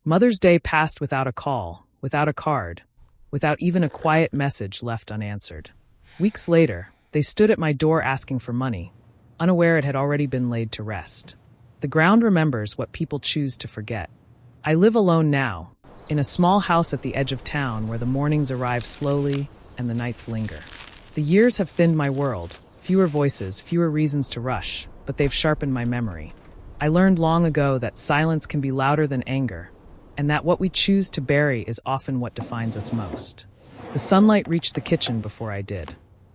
Mother's Day passed without a call, without a card, without even a quiet message left unanswered. Weeks later, they stood at my door asking for money, unaware it had already been laid to rest. The ground remembers what people choose to forget. I live alone now, in a small house at the edge of town where the mornings arrive slowly and the nights linger. The years have thinned my world, fewer voices, fewer reasons to rush, but they've sharpened my memory. I learned long ago that silence can be louder than anger, and that what we choose to bury is often what defines us most. The sunlight reached the kitchen before I did.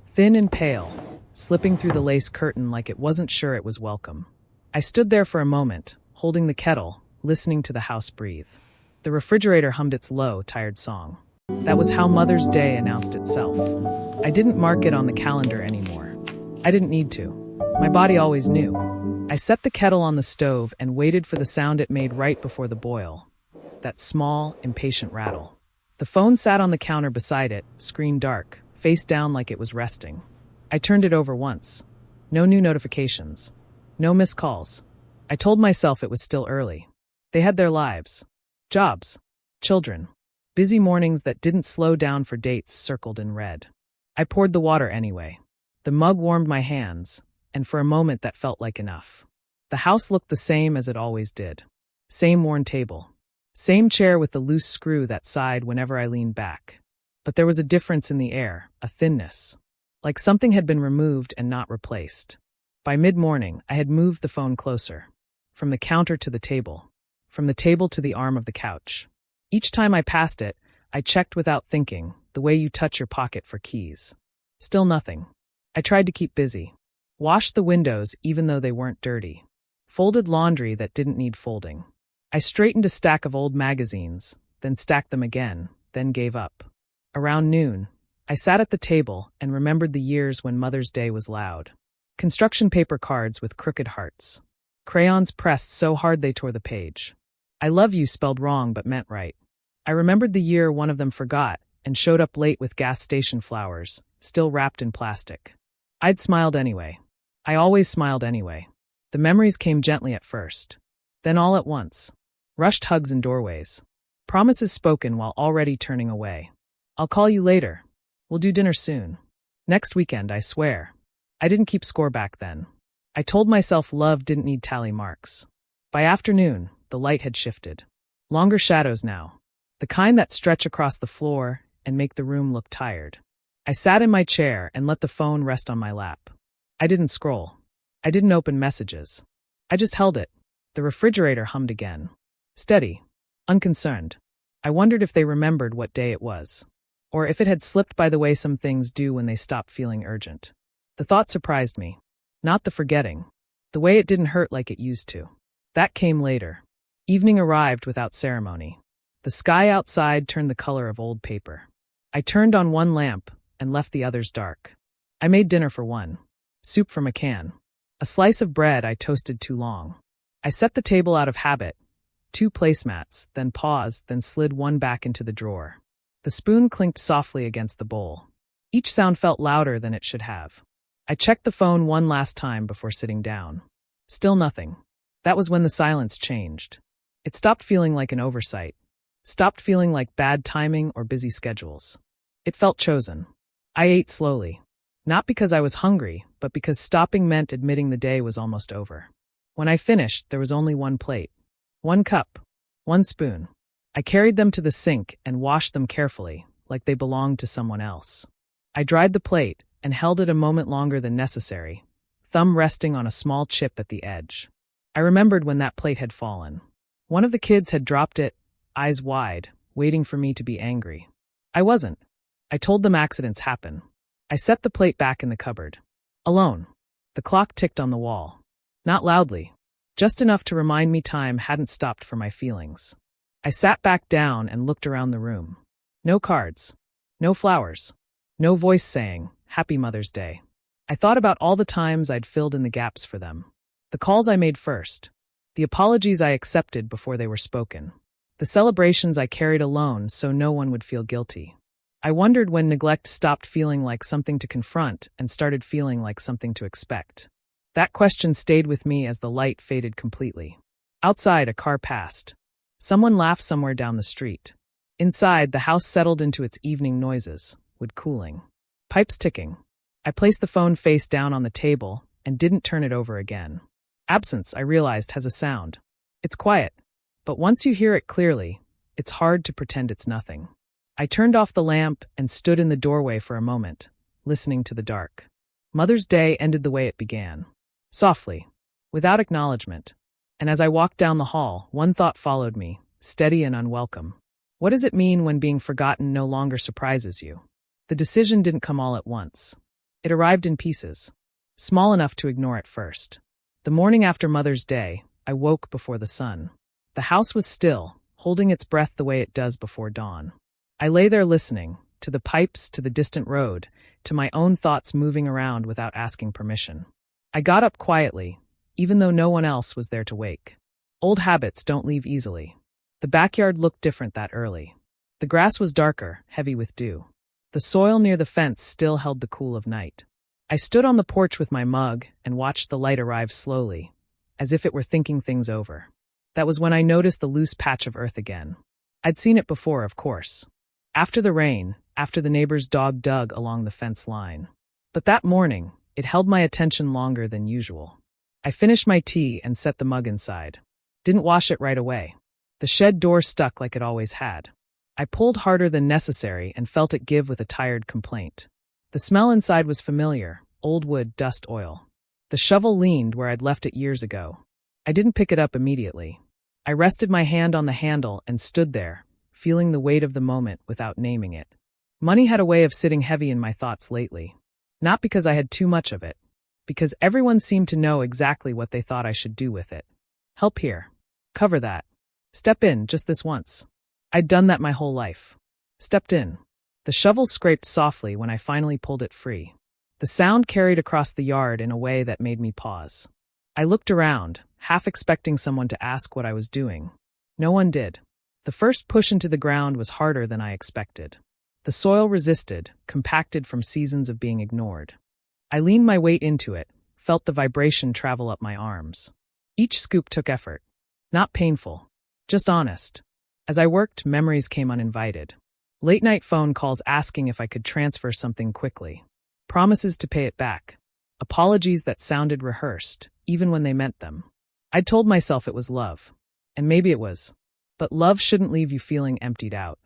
Thin and pale, slipping through the lace curtain like it wasn't sure it was welcome. I stood there for a moment, holding the kettle, listening to the house breathe. The refrigerator hummed its low, tired song. That was how Mother's Day announced itself. I didn't mark it on the calendar anymore. I didn't need to. My body always knew. I set the kettle on the stove and waited for the sound it made right before the boil. That small, impatient rattle. The phone sat on the counter beside it, screen dark, face down like it was resting. I turned it over once. No new notifications. No missed calls. I told myself it was still early. They had their lives. Jobs. Children. Busy mornings that didn't slow down for dates circled in red. I poured the water anyway. The mug warmed my hands, and for a moment that felt like enough. The house looked the same as it always did. Same worn table. Same chair with the loose screw that sighed whenever I leaned back. But there was a difference in the air, a thinness. Like something had been removed and not replaced. By mid-morning, I had moved the phone closer. From the counter to the table. From the table to the arm of the couch. Each time I passed it, I checked without thinking, the way you touch your pocket for keys. Still nothing. I tried to keep busy. Washed the windows even though they weren't dirty. Folded laundry that didn't need folding. I straightened a stack of old magazines, then stacked them again, then gave up. Around noon, I sat at the table and remembered the years when Mother's Day was loud. Construction paper cards with crooked hearts. Crayons pressed so hard they tore the page. I love you spelled wrong but meant right. I remembered the year one of them forgot and showed up late with gas station flowers, still wrapped in plastic. I'd smiled anyway. I always smiled anyway. The memories came gently at first. Then all at once. Rushed hugs in doorways. Promises spoken while already turning away. I'll call you later. We'll do dinner soon. Next weekend, I swear. I didn't keep score back then. I told myself love didn't need tally marks. By afternoon, the light had shifted. Longer shadows now. The kind that stretch across the floor and make the room look tired. I sat in my chair and let the phone rest on my lap. I didn't scroll. I didn't open messages. I just held it. The refrigerator hummed again. Steady. Unconcerned. I wondered if they remembered what day it was. Or if it had slipped by the way some things do when they stop feeling urgent. The thought surprised me. Not the forgetting. The way it didn't hurt like it used to. That came later. Evening arrived without ceremony. The sky outside turned the color of old paper. I turned on one lamp and left the others dark. I made dinner for one. Soup from a can. A slice of bread I toasted too long. I set the table out of habit. 2 placemats, then paused, then slid one back into the drawer. The spoon clinked softly against the bowl. Each sound felt louder than it should have. I checked the phone one last time before sitting down. Still nothing. That was when the silence changed. It stopped feeling like an oversight. Stopped feeling like bad timing or busy schedules. It felt chosen. I ate slowly. Not because I was hungry, but because stopping meant admitting the day was almost over. When I finished, there was only one plate. 1 cup. 1 spoon. I carried them to the sink and washed them carefully, like they belonged to someone else. I dried the plate and held it a moment longer than necessary, thumb resting on a small chip at the edge. I remembered when that plate had fallen. One of the kids had dropped it, eyes wide, waiting for me to be angry. I wasn't. I told them accidents happen. I set the plate back in the cupboard. Alone. The clock ticked on the wall. Not loudly. Just enough to remind me time hadn't stopped for my feelings. I sat back down and looked around the room. No cards. No flowers. No voice saying, Happy Mother's Day. I thought about all the times I'd filled in the gaps for them. The calls I made first. The apologies I accepted before they were spoken. The celebrations I carried alone so no one would feel guilty. I wondered when neglect stopped feeling like something to confront and started feeling like something to expect. That question stayed with me as the light faded completely. Outside, a car passed. Someone laughed somewhere down the street. Inside, the house settled into its evening noises, wood cooling. Pipes ticking. I placed the phone face down on the table and didn't turn it over again. Absence, I realized, has a sound. It's quiet, but once you hear it clearly, it's hard to pretend it's nothing. I turned off the lamp and stood in the doorway for a moment, listening to the dark. Mother's Day ended the way it began. Softly, without acknowledgement. And as I walked down the hall, one thought followed me, steady and unwelcome. What does it mean when being forgotten no longer surprises you? The decision didn't come all at once. It arrived in pieces, small enough to ignore at first. The morning after Mother's Day, I woke before the sun. The house was still, holding its breath the way it does before dawn. I lay there listening, to the pipes, to the distant road, to my own thoughts moving around without asking permission. I got up quietly, even though no one else was there to wake. Old habits don't leave easily. The backyard looked different that early. The grass was darker, heavy with dew. The soil near the fence still held the cool of night. I stood on the porch with my mug and watched the light arrive slowly, as if it were thinking things over. That was when I noticed the loose patch of earth again. I'd seen it before, of course. After the rain, after the neighbor's dog dug along the fence line. But that morning, it held my attention longer than usual. I finished my tea and set the mug inside. Didn't wash it right away. The shed door stuck like it always had. I pulled harder than necessary and felt it give with a tired complaint. The smell inside was familiar, old wood, dust, oil. The shovel leaned where I'd left it years ago. I didn't pick it up immediately. I rested my hand on the handle and stood there, feeling the weight of the moment without naming it. Money had a way of sitting heavy in my thoughts lately. Not because I had too much of it, because everyone seemed to know exactly what they thought I should do with it. Help here. Cover that. Step in, just this once. I'd done that my whole life. Stepped in. The shovel scraped softly when I finally pulled it free. The sound carried across the yard in a way that made me pause. I looked around, half expecting someone to ask what I was doing. No one did. The first push into the ground was harder than I expected. The soil resisted, compacted from seasons of being ignored. I leaned my weight into it, felt the vibration travel up my arms. Each scoop took effort. Not painful, just honest. As I worked, memories came uninvited. Late-night phone calls asking if I could transfer something quickly. Promises to pay it back. Apologies that sounded rehearsed, even when they meant them. I'd told myself it was love. And maybe it was. But love shouldn't leave you feeling emptied out.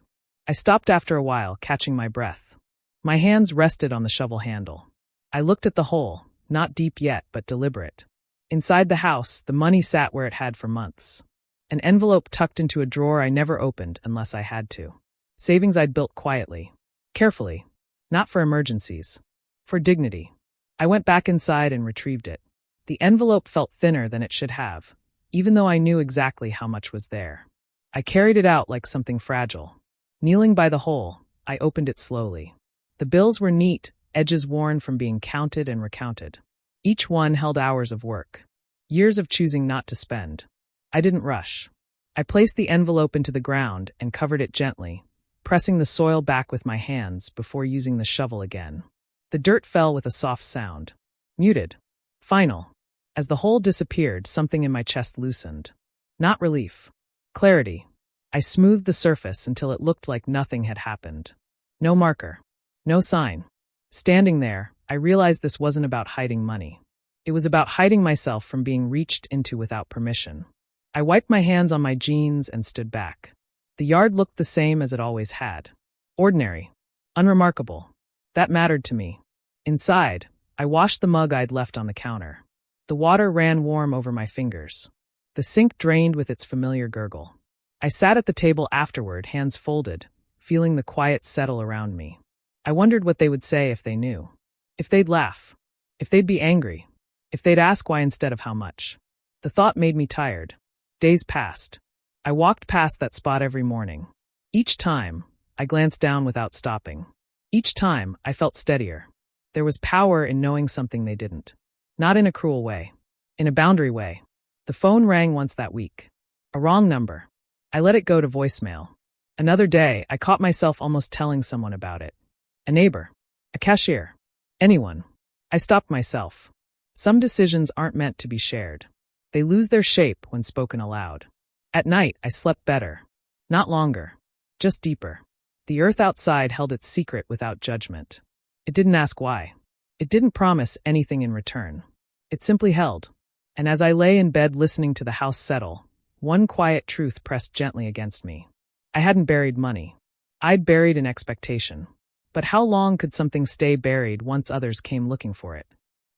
I stopped after a while, catching my breath. My hands rested on the shovel handle. I looked at the hole, not deep yet, but deliberate. Inside the house, the money sat where it had for months. An envelope tucked into a drawer I never opened unless I had to. Savings I'd built quietly. Carefully. Not for emergencies. For dignity. I went back inside and retrieved it. The envelope felt thinner than it should have, even though I knew exactly how much was there. I carried it out like something fragile. Kneeling by the hole, I opened it slowly. The bills were neat, edges worn from being counted and recounted. Each one held hours of work. Years of choosing not to spend. I didn't rush. I placed the envelope into the ground and covered it gently, pressing the soil back with my hands before using the shovel again. The dirt fell with a soft sound. Muted. Final. As the hole disappeared, something in my chest loosened. Not relief. Clarity. I smoothed the surface until it looked like nothing had happened. No marker. No sign. Standing there, I realized this wasn't about hiding money. It was about hiding myself from being reached into without permission. I wiped my hands on my jeans and stood back. The yard looked the same as it always had. Ordinary. Unremarkable. That mattered to me. Inside, I washed the mug I'd left on the counter. The water ran warm over my fingers. The sink drained with its familiar gurgle. I sat at the table afterward, hands folded, feeling the quiet settle around me. I wondered what they would say if they knew. If they'd laugh. If they'd be angry. If they'd ask why instead of how much. The thought made me tired. Days passed. I walked past that spot every morning. Each time, I glanced down without stopping. Each time, I felt steadier. There was power in knowing something they didn't. Not in a cruel way. In a boundary way. The phone rang once that week. A wrong number. I let it go to voicemail. Another day, I caught myself almost telling someone about it. A neighbor. A cashier. Anyone. I stopped myself. Some decisions aren't meant to be shared. They lose their shape when spoken aloud. At night, I slept better. Not longer. Just deeper. The earth outside held its secret without judgment. It didn't ask why. It didn't promise anything in return. It simply held. And as I lay in bed listening to the house settle, one quiet truth pressed gently against me. I hadn't buried money. I'd buried an expectation. But how long could something stay buried once others came looking for it?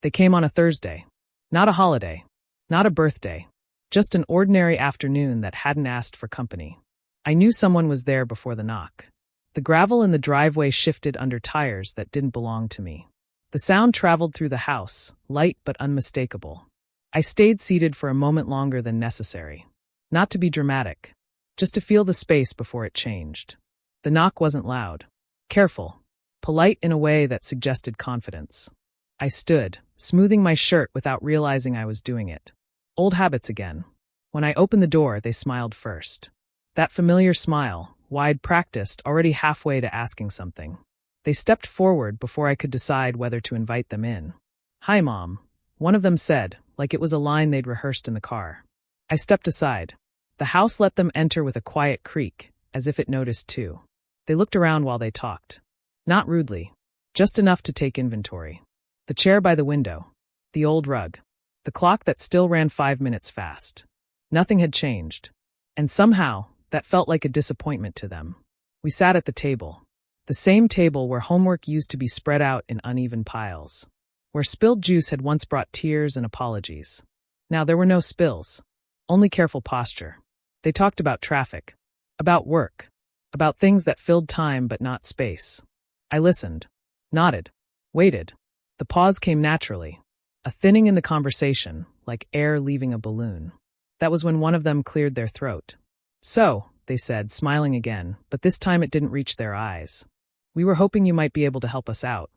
They came on a Thursday. Not a holiday. Not a birthday. Just an ordinary afternoon that hadn't asked for company. I knew someone was there before the knock. The gravel in the driveway shifted under tires that didn't belong to me. The sound traveled through the house, light but unmistakable. I stayed seated for a moment longer than necessary. Not to be dramatic, just to feel the space before it changed. The knock wasn't loud. Careful. Polite in a way that suggested confidence. I stood, smoothing my shirt without realizing I was doing it. Old habits again. When I opened the door, they smiled first. That familiar smile, wide practiced, already halfway to asking something. They stepped forward before I could decide whether to invite them in. "Hi, Mom," one of them said, like it was a line they'd rehearsed in the car. I stepped aside. The house let them enter with a quiet creak, as if it noticed too. They looked around while they talked. Not rudely. Just enough to take inventory. The chair by the window. The old rug. The clock that still ran 5 minutes fast. Nothing had changed. And somehow, that felt like a disappointment to them. We sat at the table. The same table where homework used to be spread out in uneven piles. Where spilled juice had once brought tears and apologies. Now there were no spills. Only careful posture. They talked about traffic. About work. About things that filled time but not space. I listened. Nodded. Waited. The pause came naturally. A thinning in the conversation, like air leaving a balloon. That was when one of them cleared their throat. "So," they said, smiling again, but this time it didn't reach their eyes. "We were hoping you might be able to help us out."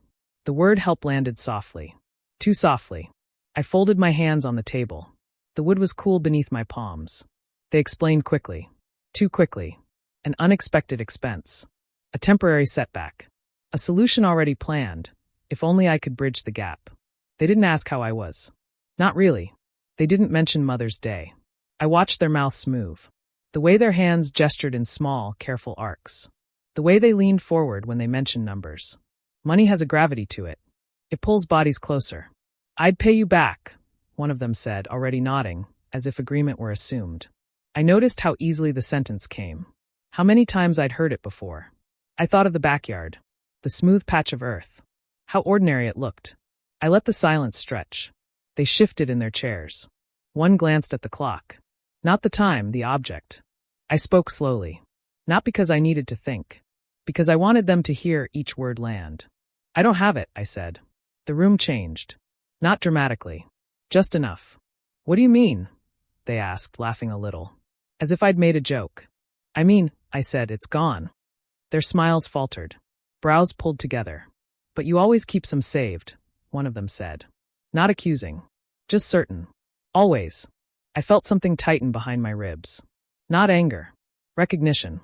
The word help landed softly. Too softly. I folded my hands on the table. The wood was cool beneath my palms. They explained quickly. Too quickly. An unexpected expense. A temporary setback. A solution already planned. If only I could bridge the gap. They didn't ask how I was. Not really. They didn't mention Mother's Day. I watched their mouths move. The way their hands gestured in small, careful arcs. The way they leaned forward when they mentioned numbers. Money has a gravity to it. It pulls bodies closer. "I'd pay you back," one of them said, already nodding, as if agreement were assumed. I noticed how easily the sentence came. How many times I'd heard it before. I thought of the backyard. The smooth patch of earth. How ordinary it looked. I let the silence stretch. They shifted in their chairs. One glanced at the clock. Not the time, the object. I spoke slowly. Not because I needed to think. Because I wanted them to hear each word land. "I don't have it," I said. The room changed. Not dramatically. Just enough. "What do you mean?" they asked, laughing a little. As if I'd made a joke. "I mean," I said, "it's gone." Their smiles faltered. Brows pulled together. "But you always keep some saved," one of them said. Not accusing. Just certain. Always. I felt something tighten behind my ribs. Not anger. Recognition.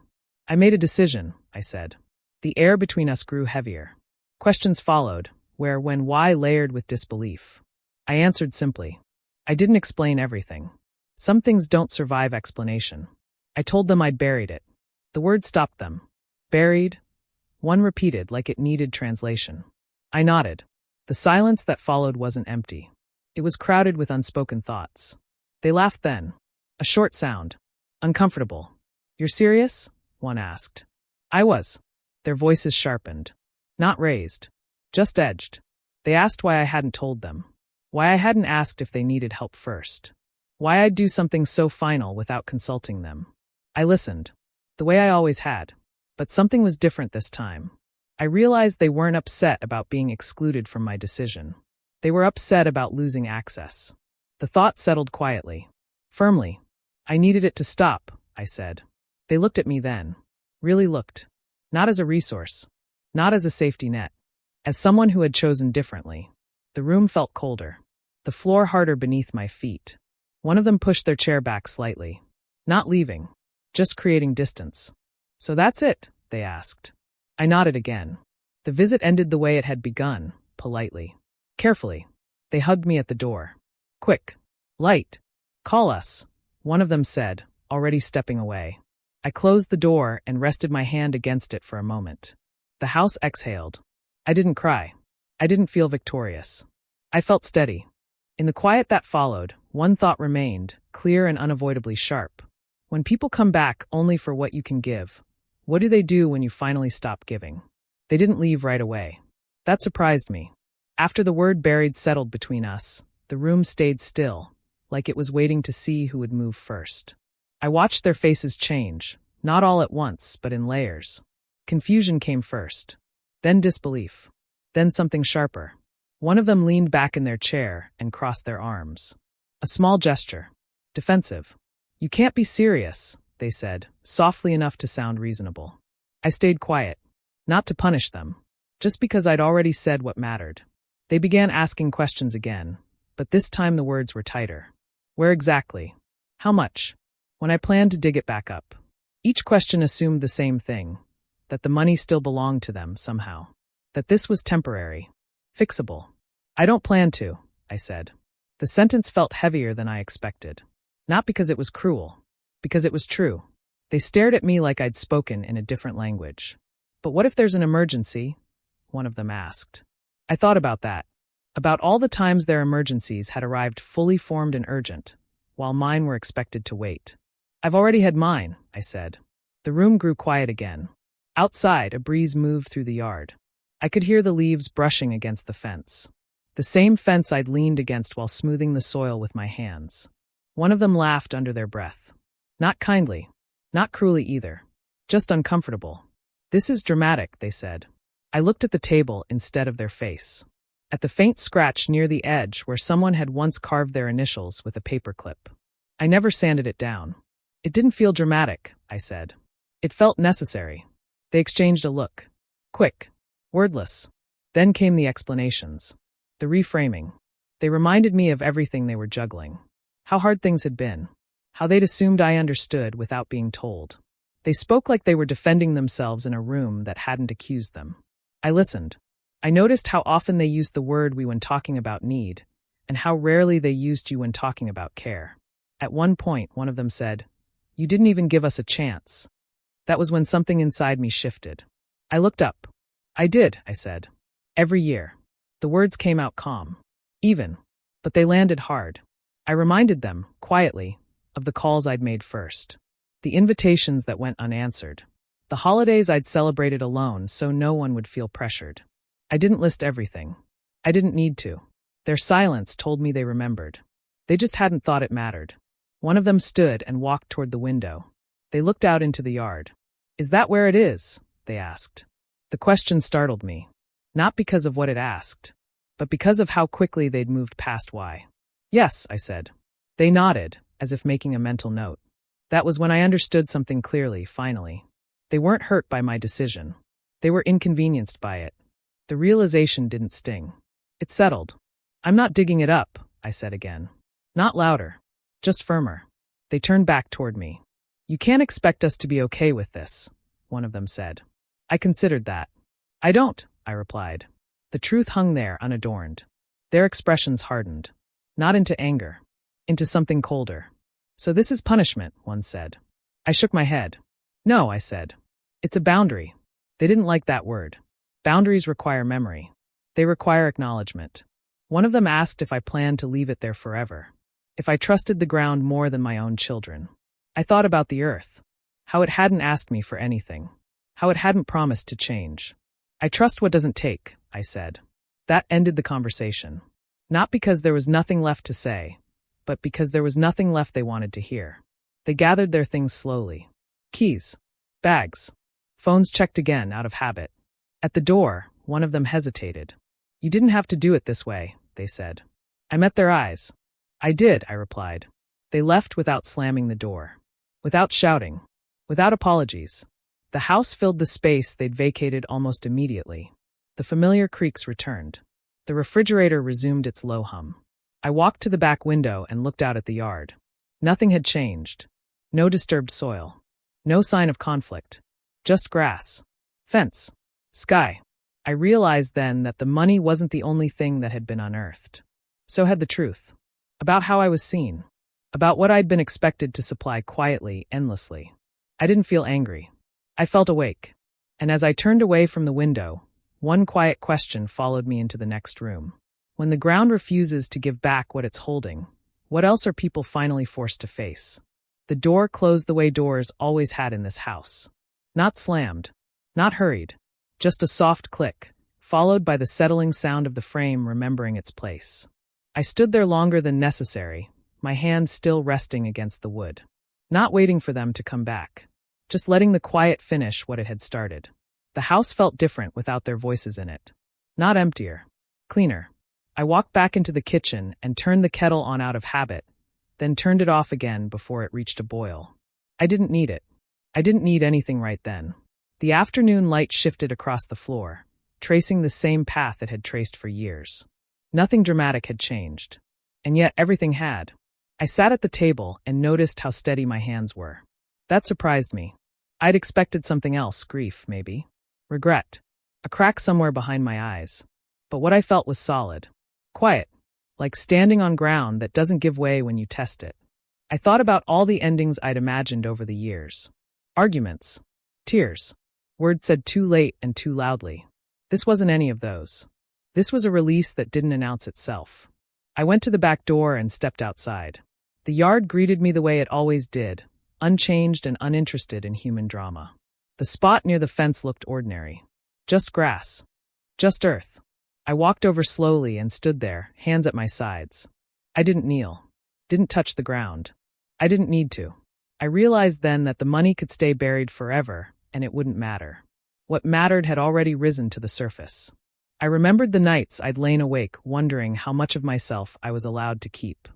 "I made a decision," I said. The air between us grew heavier. Questions followed, where, when, why layered with disbelief. I answered simply. I didn't explain everything. Some things don't survive explanation. I told them I'd buried it. The word stopped them. Buried? One repeated like it needed translation. I nodded. The silence that followed wasn't empty. It was crowded with unspoken thoughts. They laughed then. A short sound. Uncomfortable. "You're serious?" one asked. I was. Their voices sharpened. Not raised. Just edged. They asked why I hadn't told them. Why I hadn't asked if they needed help first. Why I'd do something so final without consulting them. I listened. The way I always had. But something was different this time. I realized they weren't upset about being excluded from my decision. They were upset about losing access. The thought settled quietly. Firmly. I needed it to stop, I said. They looked at me then. Really looked. Not as a resource. Not as a safety net. As someone who had chosen differently. The room felt colder. The floor harder beneath my feet. One of them pushed their chair back slightly. Not leaving. Just creating distance. "So that's it?" they asked. I nodded again. The visit ended the way it had begun, politely. Carefully. They hugged me at the door. "Quick. Light. Call us," one of them said, already stepping away. I closed the door and rested my hand against it for a moment. The house exhaled. I didn't cry. I didn't feel victorious. I felt steady. In the quiet that followed, one thought remained, clear and unavoidably sharp. When people come back only for what you can give, what do they do when you finally stop giving? They didn't leave right away. That surprised me. After the word buried settled between us, the room stayed still, like it was waiting to see who would move first. I watched their faces change, not all at once, but in layers. Confusion came first, then disbelief, then something sharper. One of them leaned back in their chair and crossed their arms. A small gesture. Defensive. "You can't be serious," they said, softly enough to sound reasonable. I stayed quiet. Not to punish them, just because I'd already said what mattered. They began asking questions again, but this time the words were tighter. Where exactly? How much? When I planned to dig it back up. Each question assumed the same thing, that the money still belonged to them somehow. That this was temporary. Fixable. "I don't plan to," I said. The sentence felt heavier than I expected. Not because it was cruel, because it was true. They stared at me like I'd spoken in a different language. "But what if there's an emergency?" one of them asked. I thought about that. About all the times their emergencies had arrived fully formed and urgent, while mine were expected to wait. "I've already had mine," I said. The room grew quiet again. Outside, a breeze moved through the yard. I could hear the leaves brushing against the fence. The same fence I'd leaned against while smoothing the soil with my hands. One of them laughed under their breath. Not kindly, not cruelly either. Just uncomfortable. "This is dramatic," they said. I looked at the table instead of their face. At the faint scratch near the edge where someone had once carved their initials with a paperclip. I never sanded it down. "It didn't feel dramatic," I said. "It felt necessary." They exchanged a look. Quick. Wordless. Then came the explanations. The reframing. They reminded me of everything they were juggling. How hard things had been. How they'd assumed I understood without being told. They spoke like they were defending themselves in a room that hadn't accused them. I listened. I noticed how often they used the word we when talking about need, and how rarely they used you when talking about care. At one point, one of them said, "You didn't even give us a chance." That was when something inside me shifted. I looked up. "I did," I said. "Every year." The words came out calm. Even. But they landed hard. I reminded them, quietly, of the calls I'd made first. The invitations that went unanswered. The holidays I'd celebrated alone so no one would feel pressured. I didn't list everything. I didn't need to. Their silence told me they remembered. They just hadn't thought it mattered. One of them stood and walked toward the window. They looked out into the yard. "Is that where it is?" they asked. The question startled me. Not because of what it asked, but because of how quickly they'd moved past why. "Yes," I said. They nodded, as if making a mental note. That was when I understood something clearly, finally. They weren't hurt by my decision. They were inconvenienced by it. The realization didn't sting. It settled. "I'm not digging it up," I said again. Not louder, just firmer. They turned back toward me. "You can't expect us to be okay with this," one of them said. I considered that. "I don't," I replied. The truth hung there unadorned. Their expressions hardened. Not into anger. Into something colder. "So this is punishment," one said. I shook my head. "No," I said. "It's a boundary." They didn't like that word. Boundaries require memory. They require acknowledgement. One of them asked if I planned to leave it there forever. If I trusted the ground more than my own children. I thought about the earth. How it hadn't asked me for anything. How it hadn't promised to change. "I trust what doesn't take," I said. That ended the conversation. Not because there was nothing left to say, but because there was nothing left they wanted to hear. They gathered their things slowly. Keys. Bags. Phones checked again, out of habit. At the door, one of them hesitated. "You didn't have to do it this way," they said. I met their eyes. "I did," I replied. They left without slamming the door. Without shouting. Without apologies. The house filled the space they'd vacated almost immediately. The familiar creaks returned. The refrigerator resumed its low hum. I walked to the back window and looked out at the yard. Nothing had changed. No disturbed soil. No sign of conflict. Just grass. Fence. Sky. I realized then that the money wasn't the only thing that had been unearthed. So had the truth. About how I was seen. about what I'd been expected to supply quietly, endlessly. I didn't feel angry. I felt awake. And as I turned away from the window, one quiet question followed me into the next room. When the ground refuses to give back what it's holding, what else are people finally forced to face? The door closed the way doors always had in this house. Not slammed, not hurried, just a soft click, followed by the settling sound of the frame remembering its place. I stood there longer than necessary, my hand still resting against the wood. Not waiting for them to come back, just letting the quiet finish what it had started. The house felt different without their voices in it. Not emptier, cleaner. I walked back into the kitchen and turned the kettle on out of habit, then turned it off again before it reached a boil. I didn't need it. I didn't need anything right then. The afternoon light shifted across the floor, tracing the same path it had traced for years. Nothing dramatic had changed. And yet everything had. I sat at the table and noticed how steady my hands were. That surprised me. I'd expected something else, grief, maybe. Regret. A crack somewhere behind my eyes. But what I felt was solid. Quiet. Like standing on ground that doesn't give way when you test it. I thought about all the endings I'd imagined over the years. Arguments. Tears. Words said too late and too loudly. This wasn't any of those. This was a release that didn't announce itself. I went to the back door and stepped outside. The yard greeted me the way it always did, unchanged and uninterested in human drama. The spot near the fence looked ordinary. Just grass. Just earth. I walked over slowly and stood there, hands at my sides. I didn't kneel. Didn't touch the ground. I didn't need to. I realized then that the money could stay buried forever, and it wouldn't matter. What mattered had already risen to the surface. I remembered the nights I'd lain awake wondering how much of myself I was allowed to keep.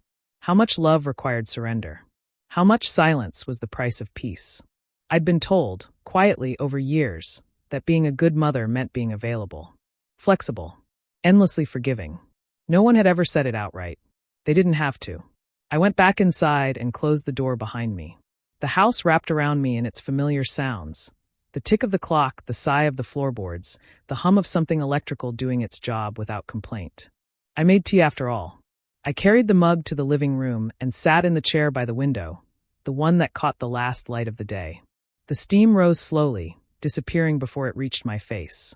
How much love required surrender. How much silence was the price of peace. I'd been told, quietly over years, that being a good mother meant being available. Flexible. Endlessly forgiving. No one had ever said it outright. They didn't have to. I went back inside and closed the door behind me. The house wrapped around me in its familiar sounds. The tick of the clock, the sigh of the floorboards, the hum of something electrical doing its job without complaint. I made tea after all. I carried the mug to the living room and sat in the chair by the window, the one that caught the last light of the day. The steam rose slowly, disappearing before it reached my face.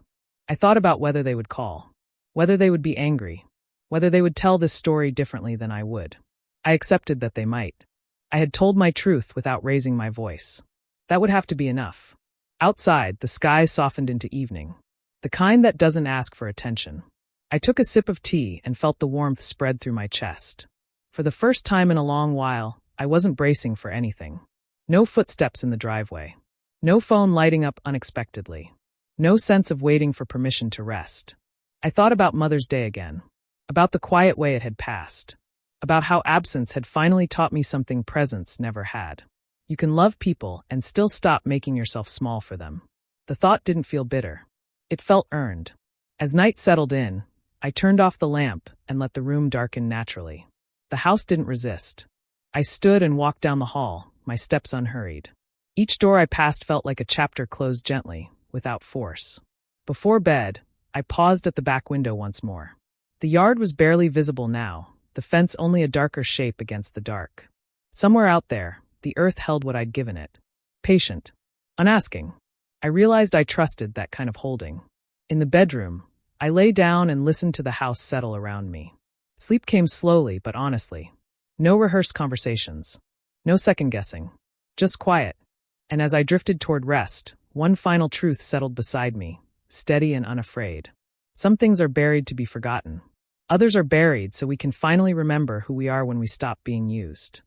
I thought about whether they would call. Whether they would be angry, whether they would tell this story differently than I would. I accepted that they might. I had told my truth without raising my voice. That would have to be enough. Outside, the sky softened into evening, the kind that doesn't ask for attention. I took a sip of tea and felt the warmth spread through my chest. For the first time in a long while, I wasn't bracing for anything. No footsteps in the driveway. No phone lighting up unexpectedly. No sense of waiting for permission to rest. I thought about Mother's Day again, about the quiet way it had passed, about how absence had finally taught me something presence never had. You can love people and still stop making yourself small for them. The thought didn't feel bitter. It felt earned. As night settled in, I turned off the lamp and let the room darken naturally. The house didn't resist. I stood and walked down the hall, my steps unhurried. Each door I passed felt like a chapter closed gently, without force. Before bed, I paused at the back window once more. The yard was barely visible now, the fence only a darker shape against the dark. Somewhere out there, the earth held what I'd given it. Patient. Unasking. I realized I trusted that kind of holding. In the bedroom, I lay down and listened to the house settle around me. Sleep came slowly but honestly. No rehearsed conversations. No second-guessing. Just quiet. And as I drifted toward rest, one final truth settled beside me, steady and unafraid. Some things are buried to be forgotten. Others are buried so we can finally remember who we are when we stop being used.